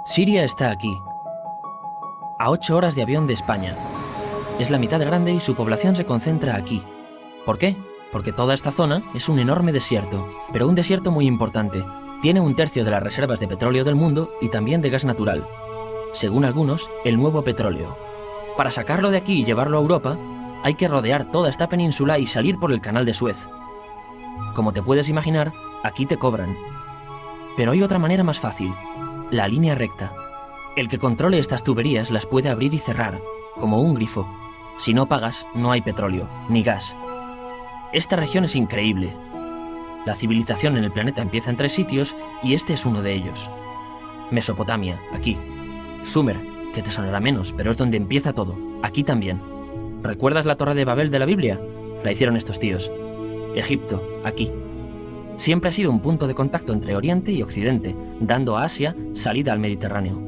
Siria está aquí, a 8 horas de avión de España. Es la mitad de grande y su población se concentra aquí. ¿Por qué? Porque toda esta zona es un enorme desierto, pero un desierto muy importante. Tiene 1/3 de las reservas de petróleo del mundo y también de gas natural. Según algunos, el nuevo petróleo. Para sacarlo de aquí y llevarlo a Europa, hay que rodear toda esta península y salir por el canal de Suez. Como te puedes imaginar, aquí te cobran. Pero hay otra manera más fácil, la línea recta. El que controle estas tuberías las puede abrir y cerrar, como un grifo. Si no pagas, no hay petróleo, ni gas. Esta región es increíble. La civilización en el planeta empieza en 3 sitios y este es uno de ellos. Mesopotamia, aquí. Sumer, que te sonará menos, pero es donde empieza todo, aquí también. ¿Recuerdas la Torre de Babel de la Biblia? La hicieron estos tíos. Egipto, aquí. Siempre ha sido un punto de contacto entre Oriente y Occidente, dando a Asia salida al Mediterráneo.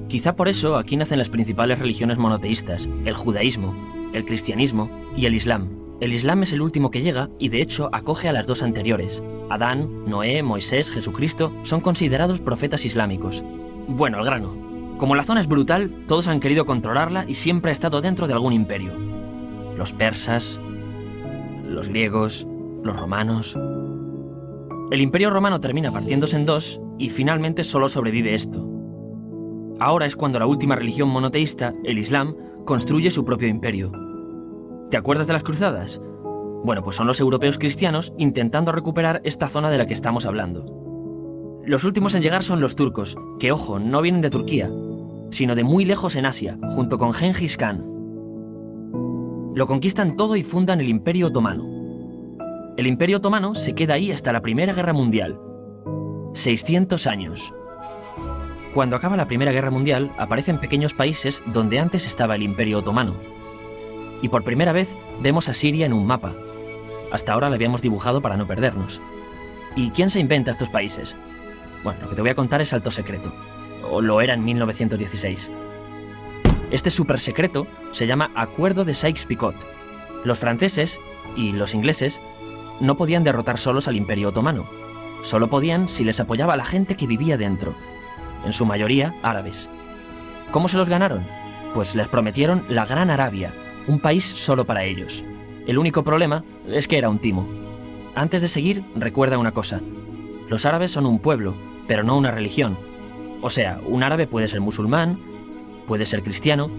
Quizá por eso aquí nacen las principales religiones monoteístas, el judaísmo, el cristianismo y el islam. El islam es el último que llega y de hecho acoge a las 2 anteriores. Adán, Noé, Moisés, Jesucristo son considerados profetas islámicos. Bueno, al grano. Como la zona es brutal, todos han querido controlarla y siempre ha estado dentro de algún imperio. Los persas, los griegos, los romanos. El imperio romano termina partiéndose en 2 y finalmente solo sobrevive esto. Ahora es cuando la última religión monoteísta, el Islam, construye su propio imperio. ¿Te acuerdas de las cruzadas? Bueno, pues son los europeos cristianos intentando recuperar esta zona de la que estamos hablando. Los últimos en llegar son los turcos, que ojo, no vienen de Turquía, sino de muy lejos en Asia, junto con Gengis Khan. Lo conquistan todo y fundan el Imperio Otomano. El Imperio Otomano se queda ahí hasta la Primera Guerra Mundial. 600 años. Cuando acaba la Primera Guerra Mundial, aparecen pequeños países donde antes estaba el Imperio Otomano. Y por primera vez vemos a Siria en un mapa. Hasta ahora la habíamos dibujado para no perdernos. ¿Y quién se inventa estos países? Bueno, lo que te voy a contar es alto secreto. O lo era en 1916. Este súper secreto se llama Acuerdo de Sykes-Picot. Los franceses y los ingleses no podían derrotar solos al Imperio Otomano. Solo podían si les apoyaba la gente que vivía dentro. En su mayoría árabes. ¿Cómo se los ganaron? Pues les prometieron la Gran Arabia, un país solo para ellos. El único problema es que era un timo. Antes de seguir, recuerda una cosa. Los árabes son un pueblo, pero no una religión. O sea, un árabe puede ser musulmán, puede ser cristiano,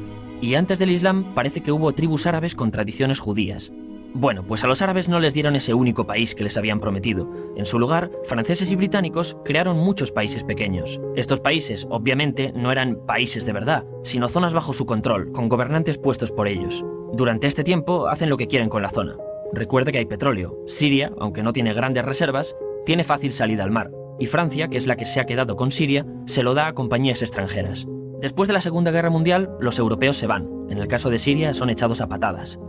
y antes del Islam parece que hubo tribus árabes con tradiciones judías. Bueno, pues a los árabes no les dieron ese único país que les habían prometido. En su lugar, franceses y británicos crearon muchos países pequeños. Estos países, obviamente, no eran países de verdad, sino zonas bajo su control, con gobernantes puestos por ellos. Durante este tiempo hacen lo que quieren con la zona. Recuerda que hay petróleo. Siria, aunque no tiene grandes reservas, tiene fácil salida al mar. Y Francia, que es la que se ha quedado con Siria, se lo da a compañías extranjeras. Después de la Segunda Guerra Mundial, los europeos se van. En el caso de Siria, son echados a patadas.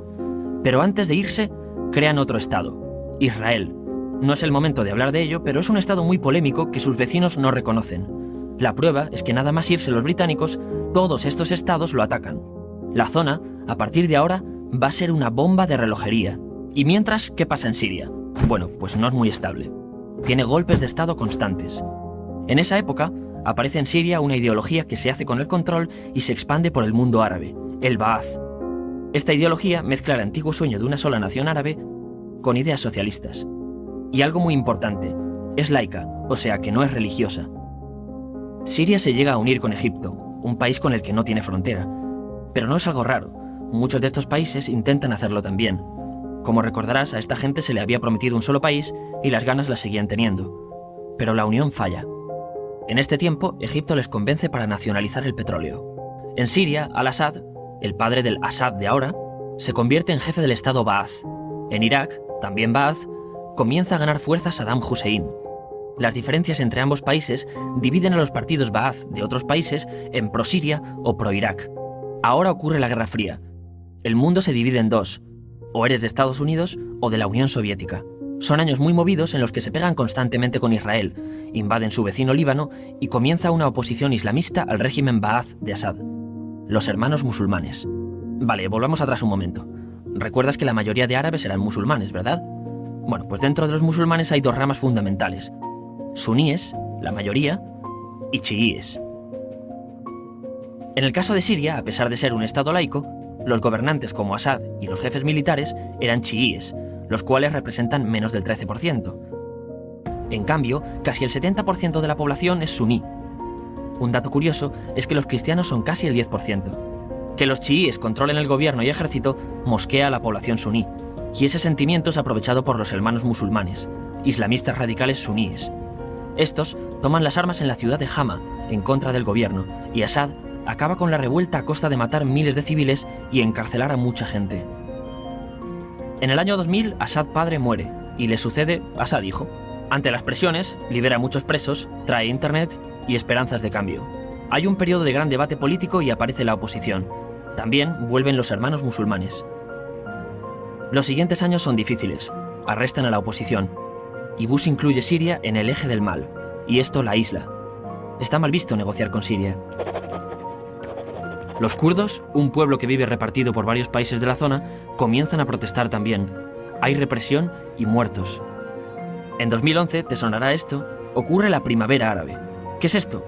Pero antes de irse, crean otro estado, Israel. No es el momento de hablar de ello, pero es un estado muy polémico que sus vecinos no reconocen. La prueba es que nada más irse los británicos, todos estos estados lo atacan. La zona, a partir de ahora, va a ser una bomba de relojería. Y mientras, ¿qué pasa en Siria? Bueno, pues no es muy estable. Tiene golpes de estado constantes. En esa época, aparece en Siria una ideología que se hace con el control y se expande por el mundo árabe, el Ba'ath. Esta ideología mezcla el antiguo sueño de una sola nación árabe con ideas socialistas. Y algo muy importante, es laica, o sea que no es religiosa. Siria se llega a unir con Egipto, un país con el que no tiene frontera. Pero no es algo raro, muchos de estos países intentan hacerlo también. Como recordarás, a esta gente se le había prometido un solo país y las ganas las seguían teniendo. Pero la unión falla. En este tiempo, Egipto les convence para nacionalizar el petróleo. En Siria, Al-Assad, el padre del Assad de ahora, se convierte en jefe del estado Ba'ath. En Irak, también Ba'ath, comienza a ganar fuerza Saddam Hussein. Las diferencias entre ambos países dividen a los partidos Ba'ath de otros países en pro-Siria o pro-Irak. Ahora ocurre la Guerra Fría. El mundo se divide en 2. O eres de Estados Unidos o de la Unión Soviética. Son años muy movidos en los que se pegan constantemente con Israel, invaden su vecino Líbano y comienza una oposición islamista al régimen Ba'ath de Assad. Los hermanos musulmanes. Vale, volvamos atrás un momento. Recuerdas que la mayoría de árabes eran musulmanes, ¿verdad? Bueno, pues dentro de los musulmanes hay 2 ramas fundamentales. Suníes, la mayoría, y chiíes. En el caso de Siria, a pesar de ser un estado laico, los gobernantes como Assad y los jefes militares eran chiíes, los cuales representan menos del 13%. En cambio, casi el 70% de la población es suní. Un dato curioso es que los cristianos son casi el 10%. Que los chiíes controlen el gobierno y ejército mosquea a la población suní, y ese sentimiento es aprovechado por los hermanos musulmanes, islamistas radicales suníes. Estos toman las armas en la ciudad de Hama, en contra del gobierno, y Assad acaba con la revuelta a costa de matar miles de civiles y encarcelar a mucha gente. En el año 2000, Assad padre muere, y le sucede Assad hijo. Ante las presiones, libera a muchos presos, trae internet y esperanzas de cambio. Hay un periodo de gran debate político y aparece la oposición. También vuelven los hermanos musulmanes. Los siguientes años son difíciles. Arrestan a la oposición. Y Bush incluye Siria en el eje del mal, y esto la aísla. Está mal visto negociar con Siria. Los kurdos, un pueblo que vive repartido por varios países de la zona, comienzan a protestar también. Hay represión y muertos. En 2011, te sonará esto, ocurre la Primavera Árabe. ¿Qué es esto?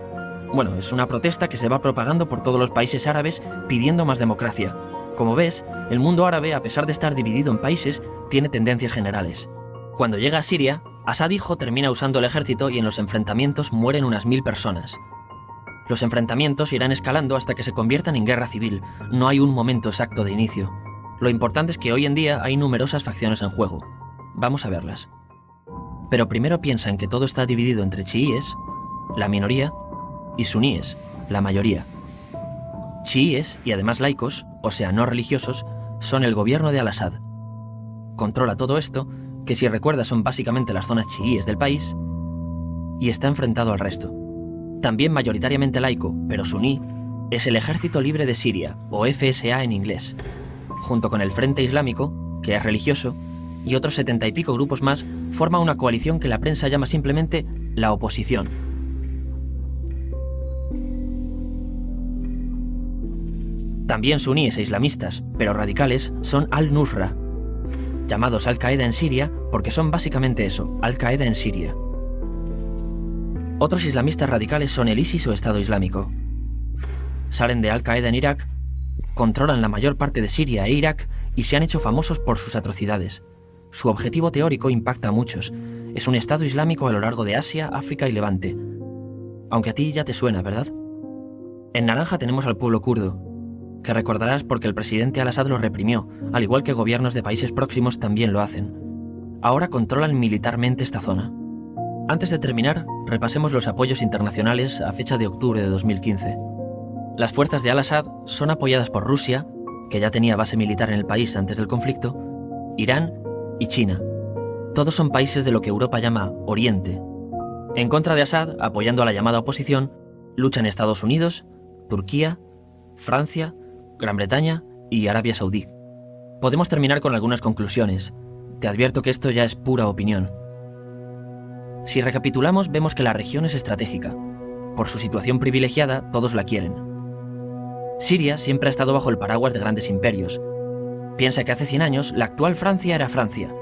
Bueno, es una protesta que se va propagando por todos los países árabes pidiendo más democracia. Como ves, el mundo árabe, a pesar de estar dividido en países, tiene tendencias generales. Cuando llega a Siria, Assad hijo termina usando el ejército y en los enfrentamientos mueren unas 1000 personas. Los enfrentamientos irán escalando hasta que se conviertan en guerra civil. No hay un momento exacto de inicio. Lo importante es que hoy en día hay numerosas facciones en juego. Vamos a verlas. Pero primero piensa en que todo está dividido entre chiíes, la minoría, y suníes, la mayoría. Chiíes, y además laicos, o sea, no religiosos, son el gobierno de Al-Assad. Controla todo esto, que si recuerdas son básicamente las zonas chiíes del país, y está enfrentado al resto. También mayoritariamente laico, pero suní, es el Ejército Libre de Siria, o FSA en inglés, junto con el Frente Islámico, que es religioso, y otros 70 y pico grupos más, forma una coalición que la prensa llama simplemente la oposición. También suníes e islamistas, pero radicales, son Al-Nusra, llamados Al-Qaeda en Siria porque son básicamente eso, Al-Qaeda en Siria. Otros islamistas radicales son el ISIS o Estado Islámico. Salen de Al-Qaeda en Irak, controlan la mayor parte de Siria e Irak y se han hecho famosos por sus atrocidades. Su objetivo teórico impacta a muchos. Es un Estado Islámico a lo largo de Asia, África y Levante. Aunque a ti ya te suena, ¿verdad? En naranja tenemos al pueblo kurdo, que recordarás porque el presidente Al-Assad lo reprimió, al igual que gobiernos de países próximos también lo hacen. Ahora controlan militarmente esta zona. Antes de terminar, repasemos los apoyos internacionales a fecha de octubre de 2015. Las fuerzas de Al-Assad son apoyadas por Rusia, que ya tenía base militar en el país antes del conflicto, Irán y China. Todos son países de lo que Europa llama Oriente. En contra de Assad, apoyando a la llamada oposición, luchan Estados Unidos, Turquía, Francia, Gran Bretaña y Arabia Saudí. Podemos terminar con algunas conclusiones. Te advierto que esto ya es pura opinión. Si recapitulamos, vemos que la región es estratégica. Por su situación privilegiada, todos la quieren. Siria siempre ha estado bajo el paraguas de grandes imperios. Piensa que hace 100 años la actual Francia era Francia.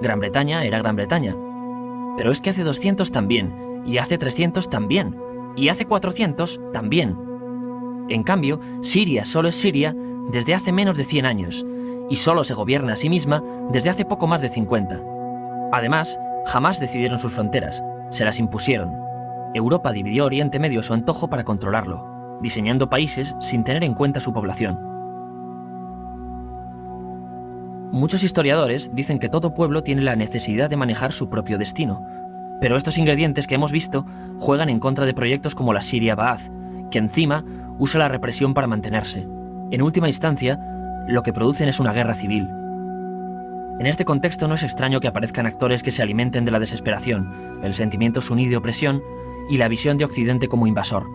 Gran Bretaña era Gran Bretaña. Pero es que hace 200 también, y hace 300 también, y hace 400 también. En cambio, Siria solo es Siria desde hace menos de 100 años, y solo se gobierna a sí misma desde hace poco más de 50. Además, jamás decidieron sus fronteras, se las impusieron. Europa dividió Oriente Medio a su antojo para controlarlo, diseñando países sin tener en cuenta su población. Muchos historiadores dicen que todo pueblo tiene la necesidad de manejar su propio destino, pero estos ingredientes que hemos visto juegan en contra de proyectos como la Siria Ba'ath, que encima usa la represión para mantenerse. En última instancia, lo que producen es una guerra civil. En este contexto no es extraño que aparezcan actores que se alimenten de la desesperación, el sentimiento suní de opresión y la visión de Occidente como invasor.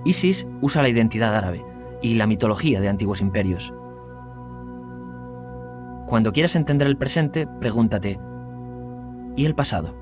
ISIS usa la identidad árabe y la mitología de antiguos imperios. Cuando quieras entender el presente, pregúntate, ¿y el pasado?